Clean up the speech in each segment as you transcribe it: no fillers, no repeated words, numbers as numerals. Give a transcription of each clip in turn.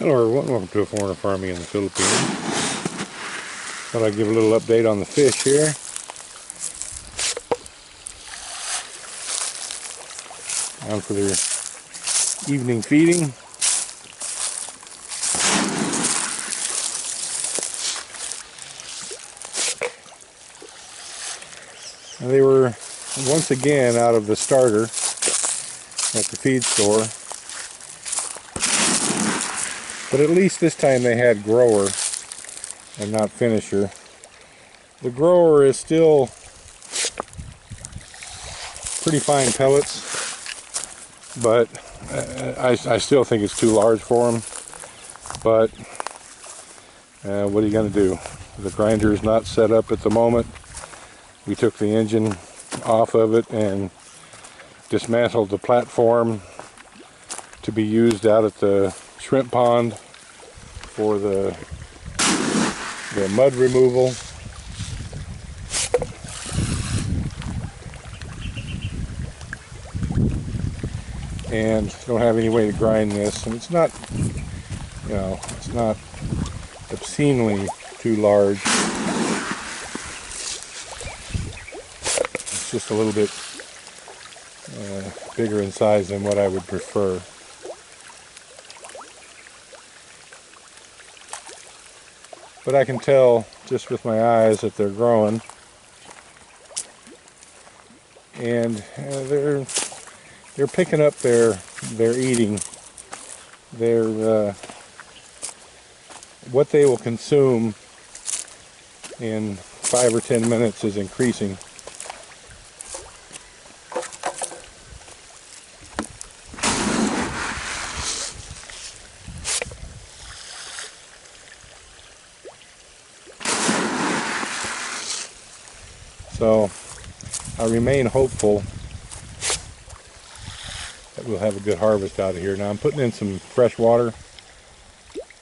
Hello everyone, welcome to a foreigner farming in the Philippines. Thought I'd give a little update on the fish here. Down for their evening feeding. And they were once again out of the starter at the feed store. But at least this time they had grower and not finisher. The grower is still pretty fine pellets, but I still think it's too large for them. But what are you going to do? The grinder is not set up at the moment. We took the engine off of it and dismantled the platform to be used out at the shrimp pond for the mud removal. And don't have any way to grind this, and it's not, you know, it's not obscenely too large. It's just a little bit bigger in size than what I would prefer. But I can tell just with my eyes that they're growing, and they're picking up their eating. They're what they will consume in 5 or 10 minutes is increasing. So I remain hopeful that we'll have a good harvest out of here. Now I'm putting in some fresh water.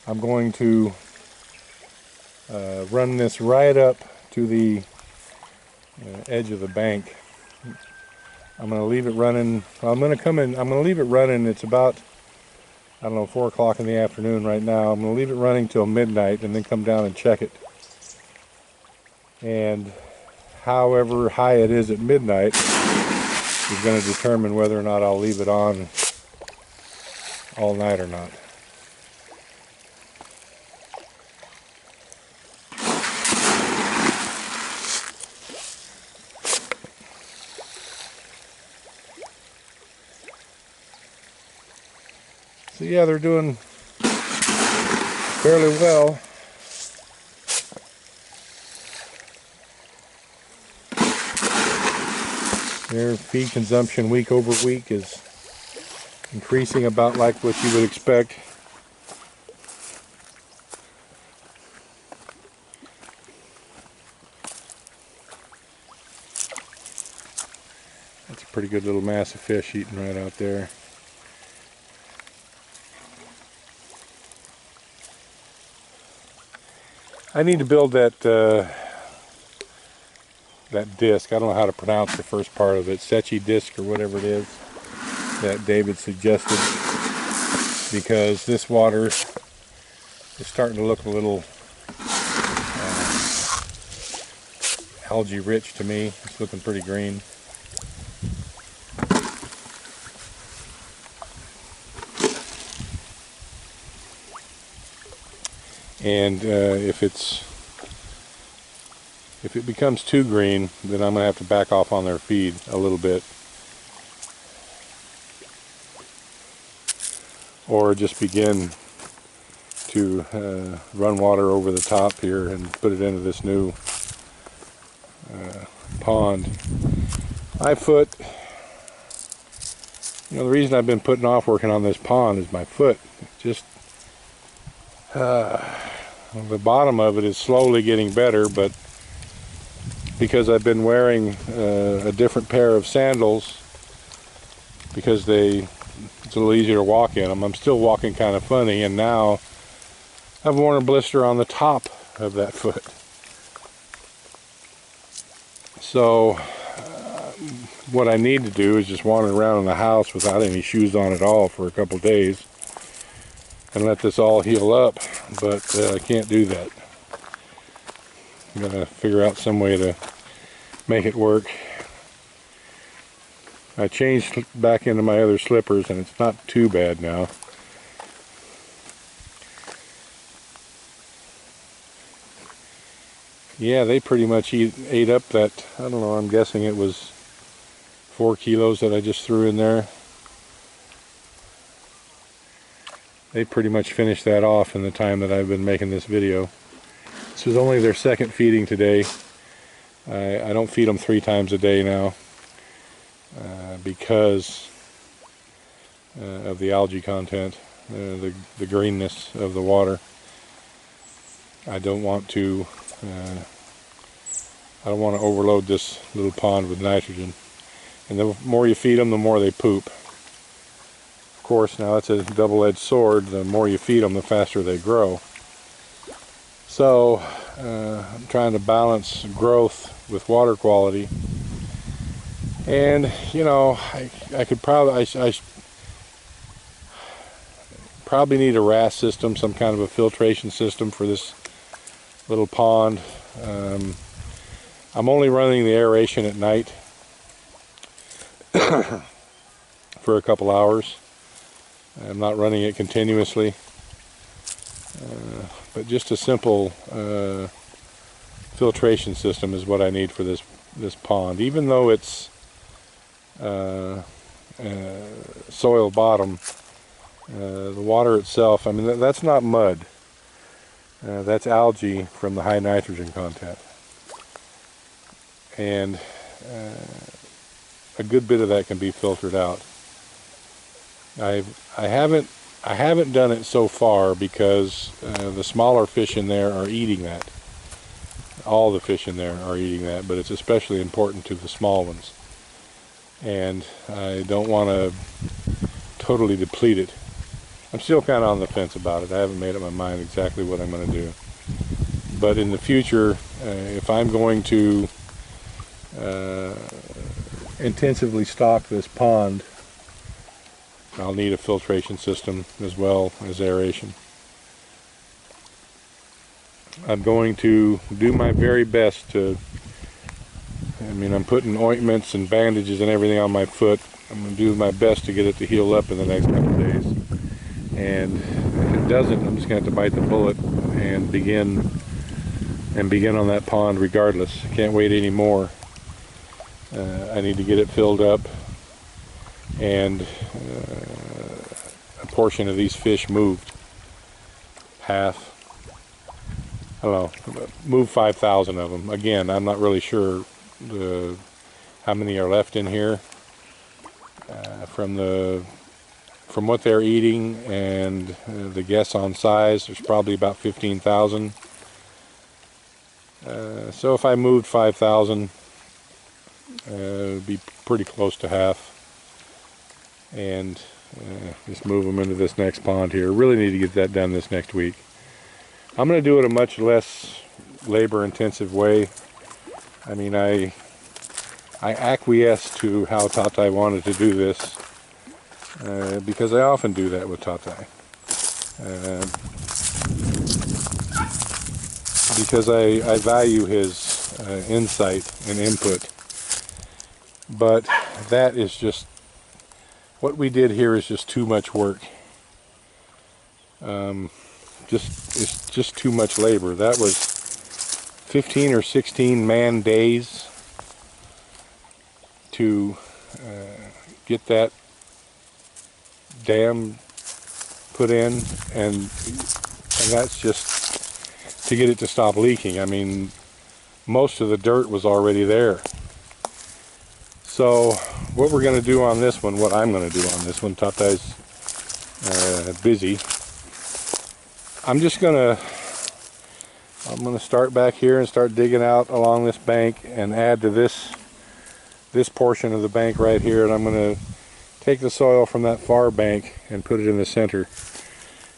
I'm going to run this right up to the edge of the bank. I'm going to leave it running. I'm going to leave it running. It's about, I don't know, 4 o'clock in the afternoon right now. I'm going to leave it running till midnight and then come down and check it. And however high it is at midnight is going to determine whether or not I'll leave it on all night or not. So yeah, they're doing fairly well. Their feed consumption week over week is increasing about like what you would expect. That's a pretty good little mass of fish eating right out there. I need to build that disc. I don't know how to pronounce the first part of it, Sechi disc or whatever it is that David suggested, because this water is starting to look a little algae rich to me. It's looking pretty green. And if it becomes too green, then I'm going to have to back off on their feed a little bit. Or just begin to run water over the top here and put it into this new pond. 5 foot. You know, the reason I've been putting off working on this pond is my foot. Just the bottom of it is slowly getting better, but because I've been wearing a different pair of sandals, because it's a little easier to walk in them. I'm still walking kind of funny, and now I've worn a blister on the top of that foot. So what I need to do is just wander around in the house without any shoes on at all for a couple days. and let this all heal up, but I can't do that. I'm gonna figure out some way to make it work. I changed back into my other slippers and it's not too bad now. Yeah, they pretty much ate up that, I don't know, I'm guessing it was 4 kilos that I just threw in there. They pretty much finished that off in the time that I've been making this video. This was only their second feeding today. I don't feed them 3 times a day now because of the algae content, the greenness of the water. I don't want to overload this little pond with nitrogen. And the more you feed them, the more they poop. Of course, now it's a double-edged sword. The more you feed them, the faster they grow. So I'm trying to balance growth with water quality. And you know, I could probably I probably need a RAS system, some kind of a filtration system for this little pond. I'm only running the aeration at night for a couple hours. I'm not running it continuously, but just a simple filtration system is what I need for this pond. Even though it's soil bottom, the water itself, I mean, that's not mud. That's algae from the high nitrogen content. And a good bit of that can be filtered out. I haven't done it so far because the smaller fish in there are eating that. All the fish in there are eating that, but it's especially important to the small ones. And I don't want to totally deplete it. I'm still kind of on the fence about it. I haven't made up my mind exactly what I'm going to do. But in the future, if I'm going to intensively stock this pond, I'll need a filtration system as well as aeration. I'm going to do my very best to, I mean, I'm putting ointments and bandages and everything on my foot. I'm going to do my best to get it to heal up in the next couple of days. And if it doesn't, I'm just going to have to bite the bullet and begin on that pond regardless. I can't wait anymore. I need to get it filled up, and a portion of these fish moved. Half. I don't know, move 5,000 of them. Again, I'm not really sure how many are left in here. From what they're eating and the guess on size, there's probably about 15,000. So if I moved 5,000, it would be pretty close to half. And just move them into this next pond here. Really need to get that done this next week. I'm going to do it a much less labor-intensive way. I mean, I acquiesce to how Tatai wanted to do this because I often do that with Tatai. Because I value his insight and input. But that is just, what we did here is just too much work. It's just too much labor. That was 15 or 16 man days to get that dam put in, and that's just to get it to stop leaking. I mean, most of the dirt was already there. So what we're going to do on this one, what I'm going to do on this one, Tatai's busy. I'm going to start back here and start digging out along this bank and add to this portion of the bank right here, and I'm going to take the soil from that far bank and put it in the center.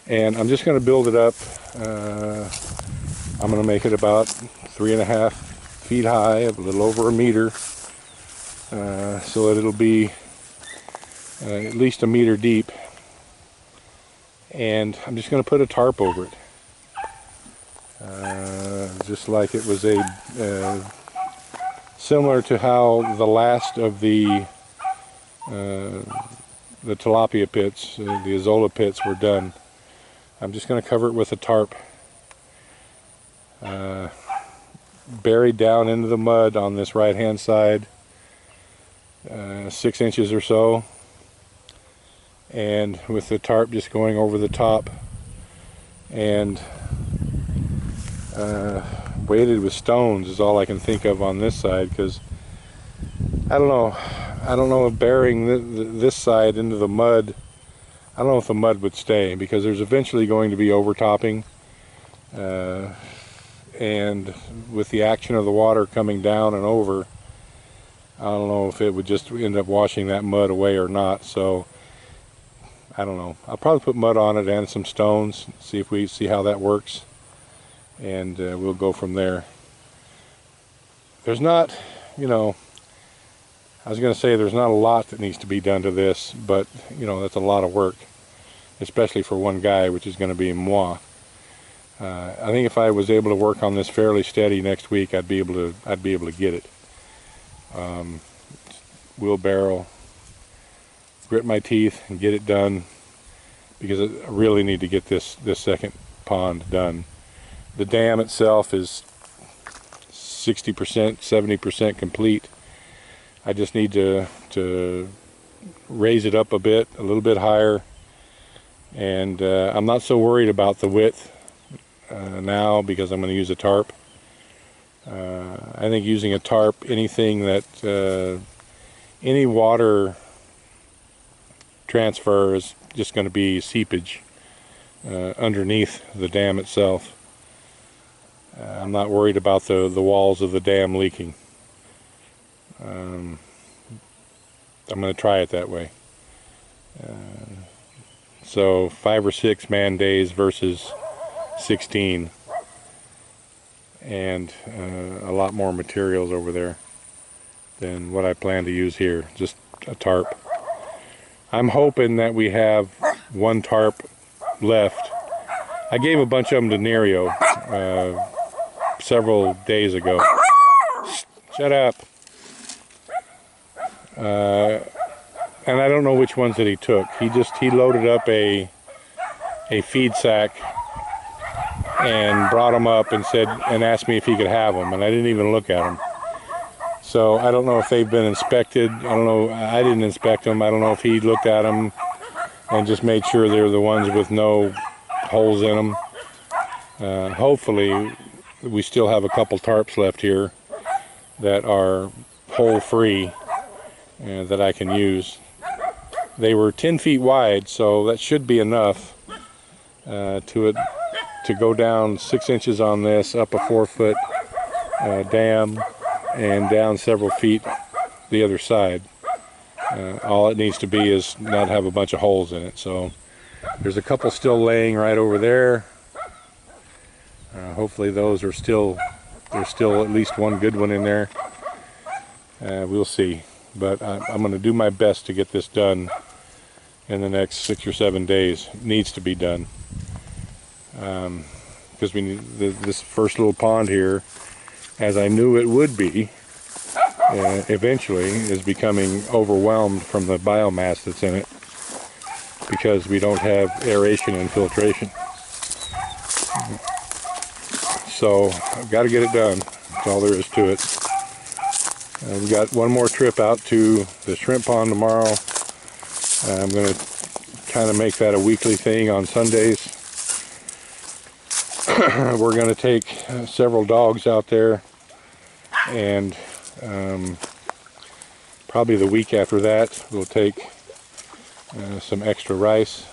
And I'm just going to build it up. I'm going to make it about 3.5 feet high, a little over a meter, so that it'll be at least a meter deep. and I'm just going to put a tarp over it. Just like it was similar to how the last of the tilapia pits, the Azolla pits were done. I'm just going to cover it with a tarp, buried down into the mud on this right hand side, 6 inches or so, and with the tarp just going over the top, and weighted with stones is all I can think of on this side, because I don't know if burying this side into the mud, I don't know if the mud would stay, because there's eventually going to be overtopping, and with the action of the water coming down and over, I don't know if it would just end up washing that mud away or not. So I don't know. I'll probably put mud on it and some stones, see how that works, and we'll go from there. There's not, you know, I was going to say there's not a lot that needs to be done to this, but you know, that's a lot of work, especially for one guy, which is going to be moi. I think if I was able to work on this fairly steady next week, I'd be able to get it. Wheelbarrow, grit my teeth and get it done, because I really need to get this second pond done. The dam itself is 60%, 70% complete. I just need to raise it up a little bit higher, and I'm not so worried about the width now, because I'm going to use a tarp. I think using a tarp, anything that any water transfer is just going to be seepage underneath the dam itself. I'm not worried about the walls of the dam leaking. I'm going to try it that way. So 5 or 6 man days versus 16, and a lot more materials over there than what I plan to use here. Just a tarp. I'm hoping that we have one tarp left. I gave a bunch of them to Nerio several days ago. Shut up. And I don't know which ones that he took. He loaded up a feed sack and brought them up and asked me if he could have them, and I didn't even look at them. So I don't know if they've been inspected. I don't know. I didn't inspect them. I don't know if he looked at them and just made sure they're the ones with no holes in them. Hopefully we still have a couple tarps left here that are hole free that I can use. They were 10 feet wide, so that should be enough to go down 6 inches on this, up a 4-foot dam, and down several feet the other side. All it needs to be is not have a bunch of holes in it. So there's a couple still laying right over there. Hopefully those are there's still at least one good one in there. We'll see. But I'm going to do my best to get this done in the next 6 or 7 days. It needs to be done. Because we need this first little pond here, as I knew it would be, eventually is becoming overwhelmed from the biomass that's in it, because we don't have aeration and filtration. So I've got to get it done. That's all there is to it. We've got one more trip out to the shrimp pond tomorrow. I'm going to kind of make that a weekly thing on Sundays. We're going to take several dogs out there, and probably the week after that we'll take some extra rice.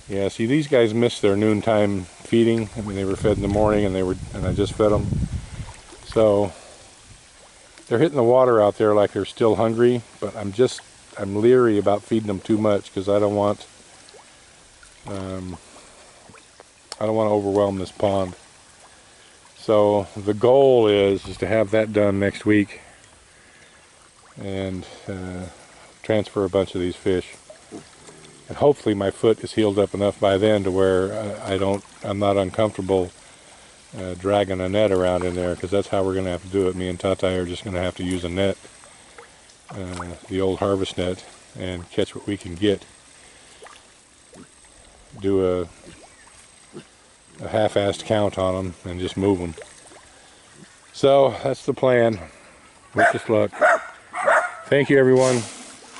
Yeah, see, these guys missed their noontime feeding. I mean, they were fed in the morning, and I just fed them. So they're hitting the water out there like they're still hungry, but I'm leery about feeding them too much, because I don't want to overwhelm this pond. So the goal is to have that done next week, and transfer a bunch of these fish. And hopefully my foot is healed up enough by then to where I'm not uncomfortable dragging a net around in there, because that's how we're going to have to do it. Me and Tata are just going to have to use a net, the old harvest net, and catch what we can get. Do a half-assed count on them and just move them. So that's the plan. Wish us luck. Thank you, everyone.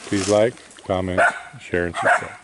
Please like, comment, share, and subscribe.